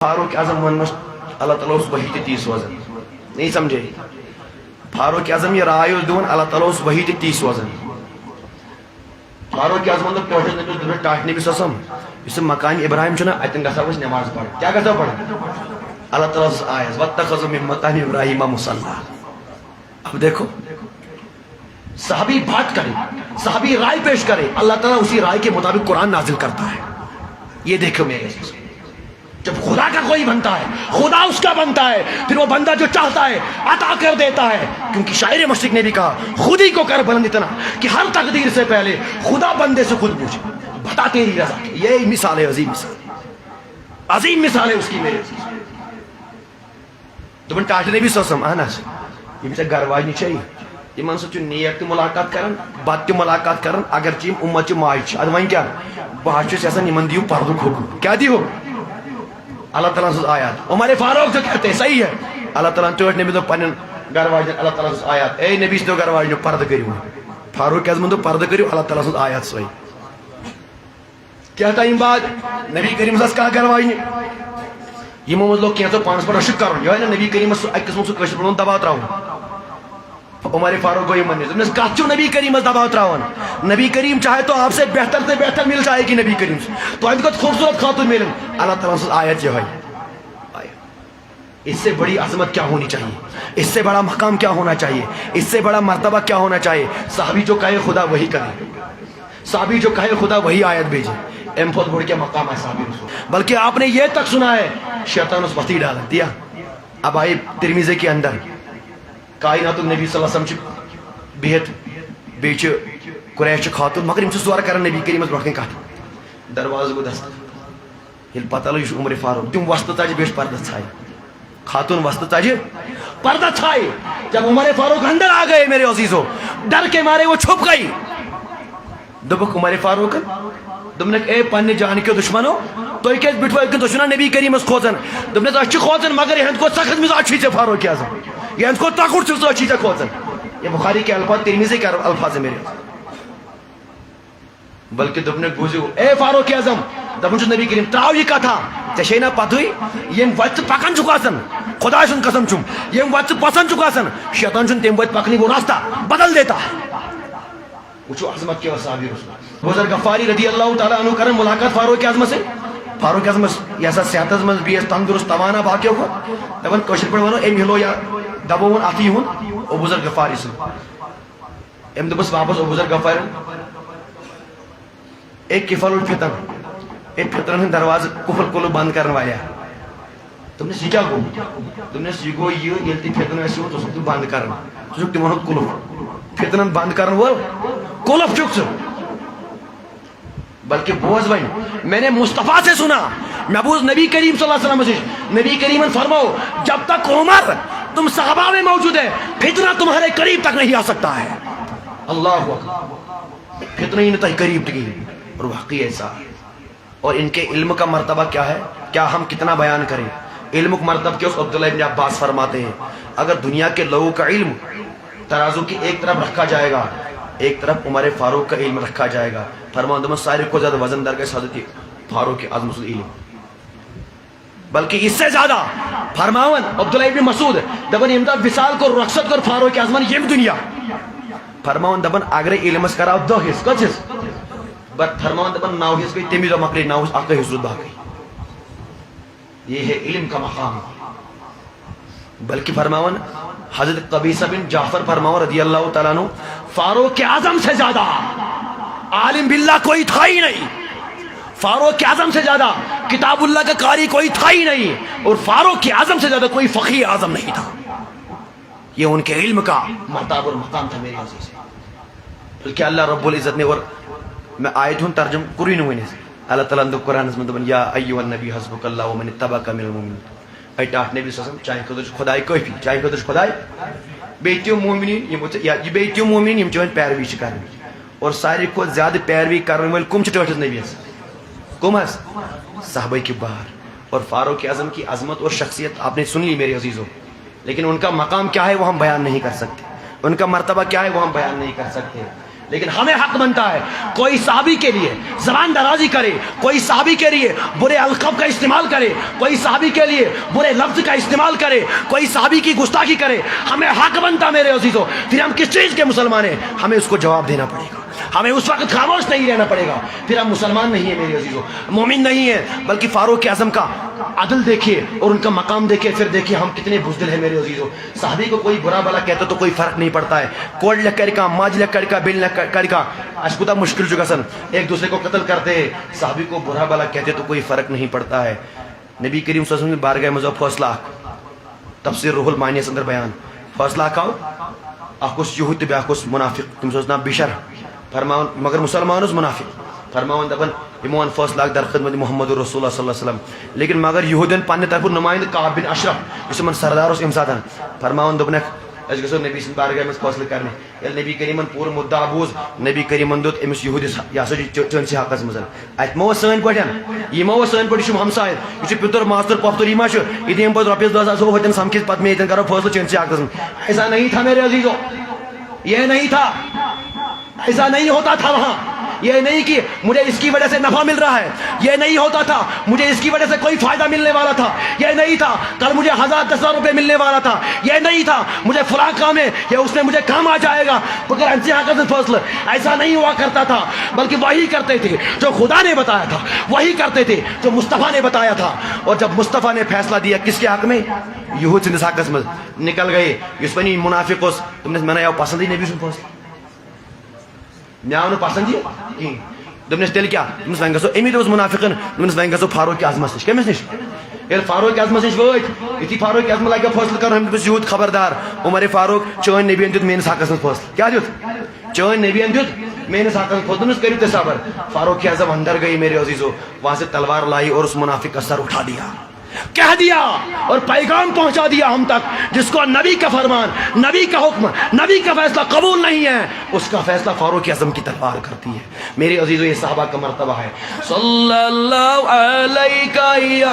فاروق اعظم once اللہ تعالیٰ اس وحی تی سوزن نہیں سمجھے فاروق اعظم یہ رائے دون اللہ تعالیٰ اس وحی تی سوزن فاروق اعظم ٹوٹل نبی ٹاٹ نبی سسم اس مقام ابراہیم چھنا اتن گژھو اس نماز پڑھ کیا گژھو پڑھ اللہ تعالیٰ آیت واتخذوا من مقام ابراہیم مصلی اب دیکھو صحابی بات کرے صحابی رائے پیش کرے اللہ تعالیٰ اسی رائے کے مطابق قرآن نازل کرتا ہے یہ دیکھو میرے جب خدا کا کوئی بنتا ہے خدا اس کا بنتا ہے پھر وہ بندہ جو چاہتا ہے عطا کر دیتا ہے کیونکہ شاعر مشرق نے بھی کہا خود ہی کو کر بلند اتنا کہ ہر تقدیر سے پہلے خدا بندے سے خود پوچھے بتا تیری رضا کی یہ مثال ہے عظیم مثال ہے اس کی میرے تمہیں ٹاٹنے بھی سوسم آنا یہ سے گھر واجنی چاہیے یہ من سو نیک تہ ملاقات کرن بد تہ ملاقات کرن اگر چیم امت چہ ماج اد ون کیا بہت چھس یژھان یمن دیو پردک حکم کیا دیو اللہ تعالیٰ سن آیات عمر فاروق جو کہتے ہیں صحیح ہے اللہ تعالیٰ ٹوٹ نبی تو پنن گھر واجن اللہ تعالیٰ سن آیات اے نبی تو گھر واجن پرد کریو فاروق اعظم تو پرد کریو اللہ تعالیٰ سن آیات صحیح کیا ٹائم بعد نبی کریم صاحب کہا گھر واجن یہ محمد لوگ کہتے ہیں پانچ پر رشک کرو یہ ہے نا نبی کریم صاحب ایک قسم سے کشت پڑھون دباؤ تراؤ عمر فاروق کو یہ مننے تم نے کہا کیوں نبی کریم دباؤ تراؤن نبی کریم چاہے تو آپ سے بہتر مل جائے گی نبی کریم سے تو ان کو خوبصورت خاتون ملن اللہ تعالیٰ سے آیت یہ ہے اس سے بڑی عظمت کیا ہونی چاہیے اس سے بڑا مقام کیا ہونا چاہیے اس سے بڑا مرتبہ کیا ہونا چاہیے صحابی جو کہے خدا وہی کرے صحابی جو کہے خدا وہی آیت بھیجے ایم بہت بڑھ کے مقام ہے صحابی رسول بلکہ آپ نے یہ تک سنا ہے شیطان اس بستی ڈال دیا اب آئے ترمیزے کے اندر کائنات النبی صلی اللہ علیہ وسلم بہت بیچ قریش خاتون مگر ان سے زور کرن نبی کریم برونٛٹھ کن کت دروازہ گو دست یل پتہ لگ عمر فاروق تم وسط ژجہِ بیچ پردہ ژھایہِ خاتون وسط ژجہِ پردہ ژھایہِ جب عمر فاروق اندر آ گئے میرے عزیزو ڈر کے مارے وہ چھپ گئی دوپک عمر فاروق دوپنک اے پنہ جان کے دشمنو تُہۍ کیازِ بِٹھوٕ أکِس دشمنن نبی کریمس کھوژان دوپنس أسۍ چھِ کھوژان مگر یہند کو سخت مزاج چھُے ژےٚ فاروق اعظم یہند کو تکڑ چھُ ژٕ چھُے ژےٚ کھوژان یہ بخاری کے الفاظ ترمذی کے الفاظ ہیں میرے بلکہ دوپنک بوزیو اے فاروق اعظم دپان چھُس نبی کریم تراو یہ کتھا ژےٚ چھے نا پتہٕے یم وتہِ پکان چھُکھ آسان خدا سُنٛد قسم چھُم یم وتہِ پسند چھُکھ آسان شیطان چھُنہٕ تمہِ وتہِ پکنٕے وہ راستہ بدل دیتا وچھو عظمت کے صحابی رسول بزرگ غفاری رضی اللہ تعالیٰ عنہ کرن ملاقات فاروق اعظم سے فاروق اعظم یہ صحت من بیس تندرست توانا باقیو کو دپان کشر پہ ونو ام ہلو یا دبون اتھی ہن او بزرگ غفاری سن ام دبس واپس او بزرگ غفاری ایک کفل الفتن ایک فتن ہن دروازہ کفل کلو بند کرن والا تم نے سیکھا گو تم نے سیکھو یہ یلتی فتن ایسے ہو تو سب تو بند کرن تو تم نے کلو فتن بند کرن وہ کلف چک سے بلکہ بوز بھائی میں نے مصطفیٰ سے سنا محبوب نبی کریم صلی اللہ علیہ وسلم سے نبی کریم فرماؤ جب تک عمر تم صحابہ میں موجود ہے فتنہ تمہارے قریب تک نہیں آ سکتا ہے اللہ اکبر فتنہ ہی نہیں قریب تک اور واقعی ایسا اور ان کے علم کا مرتبہ کیا ہے کیا ہم کتنا بیان کریں علم کا مرتبہ کیا اس عبداللہ ابن عباس فرماتے ہیں اگر دنیا کے لوگوں کا علم ترازو کی ایک طرف رکھا جائے گا ایک طرف عمر فاروق کا علم رکھا جائے گا فرمان دمن سارے کو زیادہ وزن دار کے حضرت فاروق اعظم علم بلکہ اس سے زیادہ فرماون عبداللہ ابن مسعود دبن امداد وصال کو رخصت کر فاروق اعظم یم دنیا فرماون دبن اگر علم اس کراو دو حص کچھ بٹ فرماون دبن ناو حص کوئی تمی دو مکری ناو حص اکا حص باقی یہ ہے علم کا مقام بلکہ فرماون حضرت قبیصہ بن جعفر فرماون رضی اللہ تعالیٰ عنہ فاروق اعظم سے زیادہ عالم باللہ کوئی تھا ہی نہیں فاروق اعظم سے زیادہ کتاب اللہ کا قاری کوئی تھا ہی نہیں اور فاروق اعظم سے زیادہ کوئی فقیہ اعظم نہیں تھا یہ ان کے علم کا مرتبہ اور مقام تھا میرے عزیز بلکہ اللہ رب العزت نے اور میں آیت ہوں ترجم کری نوینے سے اللہ تعالیٰ نے قرآن اس میں دبن یا ایوہ النبی حسبک اللہ ومن اتبعک من المؤمنین ایٹ آٹھ نبی صلی اللہ علیہ وسلم چاہے خدش خدای کافی چاہے خدش خدای بیتیو مومنین یہ بیتیو مومنین یم چون پیروی کرنی اور ساری کو زیادہ پیروی کرنے والے کم ٹوٹس نبی کم ہے صحابہ کی بہار اور فاروق اعظم کی عظمت اور شخصیت آپ نے سن لی میرے عزیزوں لیکن ان کا مقام کیا ہے وہ ہم بیان نہیں کر سکتے ان کا مرتبہ کیا ہے وہ ہم بیان نہیں کر سکتے لیکن ہمیں حق بنتا ہے کوئی صحابی کے لیے زبان درازی کرے، کوئی صحابی کے لیے برے القاب کا استعمال کرے، کوئی صحابی کے لیے برے لفظ کا استعمال کرے، کوئی صحابی کی گستاخی کرے، ہمیں حق بنتا میرے عزیزوں، پھر ہم کس چیز کے مسلمان ہیں؟ ہمیں اس کو جواب دینا پڑے گا، ہمیں اس وقت خاموش نہیں رہنا پڑے گا، پھر ہم مسلمان نہیں ہیں میرے عزیزوں، مومن نہیں ہیں۔ بلکہ فاروق اعظم کا عدل دیکھیے اور ان کا مقام دیکھیے، پھر دیکھیے ہم کتنے بزدل ہیں میرے عزیزوں۔ صحابی کو کوئی برا بلا کہتا تو کوئی فرق نہیں پڑتا ہے، کوڑ لکڑ کا، ماج لکڑ کا، بل لکڑ کا، اشکتا مشکل جو گسن ایک دوسرے کو قتل کرتے ہیں، صحابی کو برا بلا کہتے تو کوئی فرق نہیں پڑتا ہے۔ نبی کریم صلی اللہ علیہ وسلم بارگاہ مذہب فیصلہ تفسیر روح المعانی اندر بیان فیصلہ کاو اخوس یہود بیاخوس منافق تم سوز نام بشر فرماون مگر مسلمان منافق فرماون دپن یمون فیصلہ در خدمت محمد رسول اللہ صلی اللہ علیہ وسلم، لیکن مگر یہودین پنہ طرف نمائند کعب بن اشرف اس من سردار اس امساتن فرماون دپنک اس گژھو نبی سن بارگاہ مز فیصلہ کرنے، یل نبی کریمن پور مدعا بوز نبی کریمن دت امس یہودس یہ ہسا چنسی حقس مز ات مو سن پٹن یہ مو سن پٹ شم ہمسائے یہ پتر ماستر پختر یہ ماشو یہ دیم پت رپیس 10,000 ہوتن سمکھس پت میں کرو فیصلہ چنسی حقس ایسا نہیں تھا میرے عزیزو، یہ نہیں تھا، ایسا نہیں ہوتا تھا وہاں، یہ نہیں کہ مجھے اس کی وجہ سے نفع مل رہا ہے، یہ نہیں ہوتا تھا مجھے اس کی وجہ سے کوئی فائدہ ملنے والا تھا، یہ نہیں تھا کل مجھے 1000-10,000 روپے ملنے والا تھا، یہ نہیں تھا مجھے فلاں کام ہے یہ اس میں مجھے کام آ جائے گا بغیر انتہا کا فیصلہ، ایسا نہیں ہوا کرتا تھا، بلکہ وہی کرتے تھے جو خدا نے بتایا تھا، وہی کرتے تھے جو مصطفیٰ نے بتایا تھا۔ اور جب مصطفیٰ نے فیصلہ دیا کس کے حق میں؟ یہود سندس حقس میں نکل گئے اس بنی منافق اس تم نے میں نے پسند ہی نبی سن فیصلہ میں آؤ پسند ہی کہیں دمس تیل کیا دمس وین گھو امی دس منافقن دمس وین گھو فاروق اعظمس نش کمس نش یل فاروق اعظمس نش وت یتھی فاروق اعظم لگا فیصلہ کرن دس یہود خبردار عمر فاروق چون نبی دیت میانس حقس مز فیصلہ کیا دیت چون نبی دیت میانس حقس فیصلہ دمس کرو تصور فاروق اعظم اندر گئی میرے عزیزو وہاں سے تلوار لائی اور اس منافق کا سر اٹھا دیا، کہہ دیا اور پیغام پہنچا دیا ہم تک جس کو نبی کا فرمان، نبی کا حکم، نبی کا فیصلہ قبول نہیں ہے اس کا فیصلہ فاروق اعظم کی تلوار کرتی ہے۔ میرے عزیزو یہ صحابہ کا مرتبہ ہے۔ صلی اللہ علیہ